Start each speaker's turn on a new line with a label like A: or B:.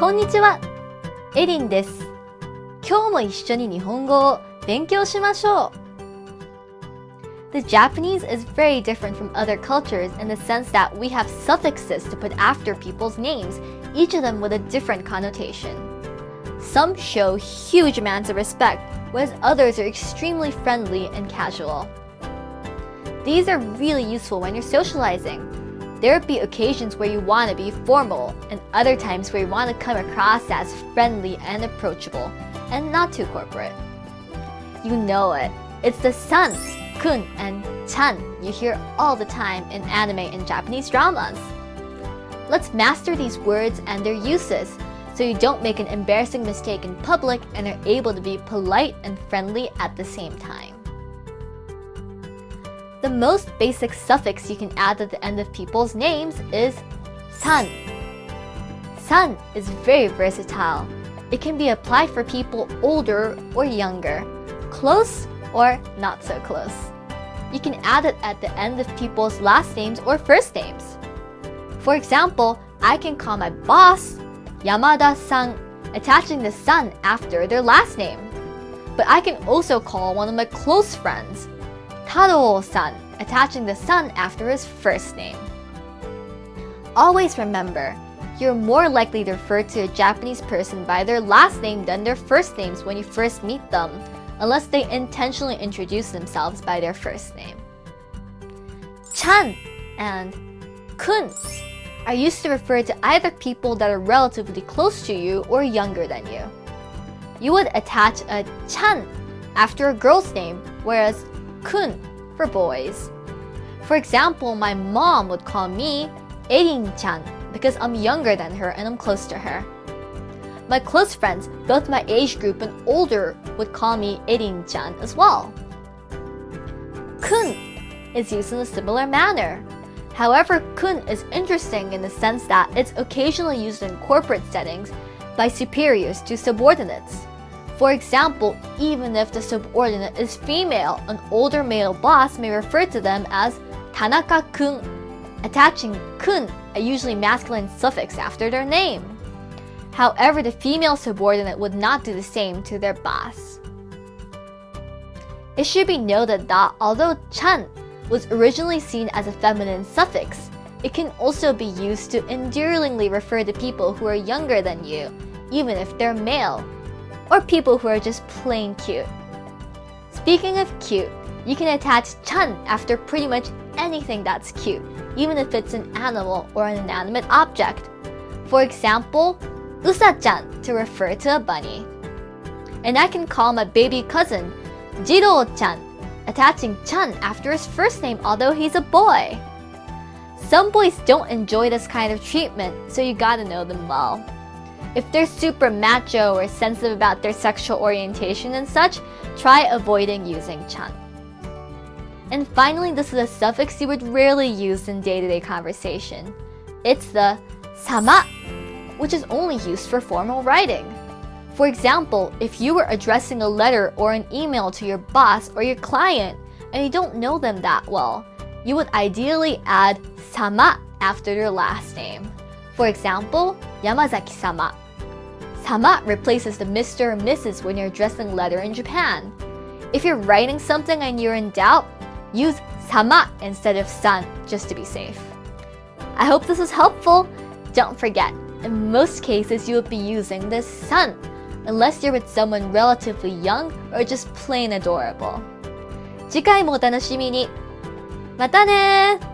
A: こんにちは、エリンです。今日も一緒に日本語を勉強しましょう。The Japanese is very different from other cultures in the sense that we have suffixes to put after people's names, each of them with a different connotation. Some show huge amounts of respect, whereas others are extremely friendly and casual. These are really useful when you're socializing. There will be occasions where you want to be formal, and other times where you want to come across as friendly and approachable, and not too corporate. You know it. It's the san, kun, and chan you hear all the time in anime and Japanese dramas. Let's master these words and their uses, so you don't make an embarrassing mistake in public and are able to be polite and friendly at the same time. The most basic suffix you can add at the end of people's names is san. San is very versatile. It can be applied for people older or younger, close or not so close. You can add it at the end of people's last names or first names. For example, I can call my boss Yamada-san, attaching the san after their last name. But I can also call one of my close friends Taro-san, attaching the san after his first name. Always remember, you're more likely to refer to a Japanese person by their last name than their first names when you first meet them, unless they intentionally introduce themselves by their first name. Chan and kun are used to refer to either people that are relatively close to you or younger than you. You would attach a chan after a girl's name, whereas kun for boys. For example, my mom would call me Erin-chan because I'm younger than her and I'm close to her. My close friends, both my age group and older, would call me Erin-chan as well. Kun is used in a similar manner. However, kun is interesting in the sense that it's occasionally used in corporate settings by superiors to subordinates. For example, even if the subordinate is female, an older male boss may refer to them as Tanaka-kun, attaching kun, a usually masculine suffix after their name. However, the female subordinate would not do the same to their boss. It should be noted that although chan was originally seen as a feminine suffix, it can also be used to endearingly refer to people who are younger than you, even if they're male, or people who are just plain cute. Speaking of cute, you can attach chan after pretty much anything that's cute, even if it's an animal or an inanimate object. For example, Usa-chan to refer to a bunny. And I can call my baby cousin Jiro-chan, attaching chan after his first name although he's a boy. Some boys don't enjoy this kind of treatment, so you gotta know them well. If they're super macho or sensitive about their sexual orientation and such, try avoiding using chan. And finally, this is a suffix you would rarely use in day-to-day conversation. It's the sama, which is only used for formal writing. For example, if you were addressing a letter or an email to your boss or your client and you don't know them that well, you would ideally add sama after their last name. For example, Yamazaki-sama. Sama replaces the Mr. or Mrs. when you're addressing a letter in Japan. If you're writing something and you're in doubt, use sama instead of san just to be safe. I hope this was helpful. Don't forget, in most cases you will be using the san, unless you're with someone relatively young or just plain adorable. 次回もお楽しみに。またねー。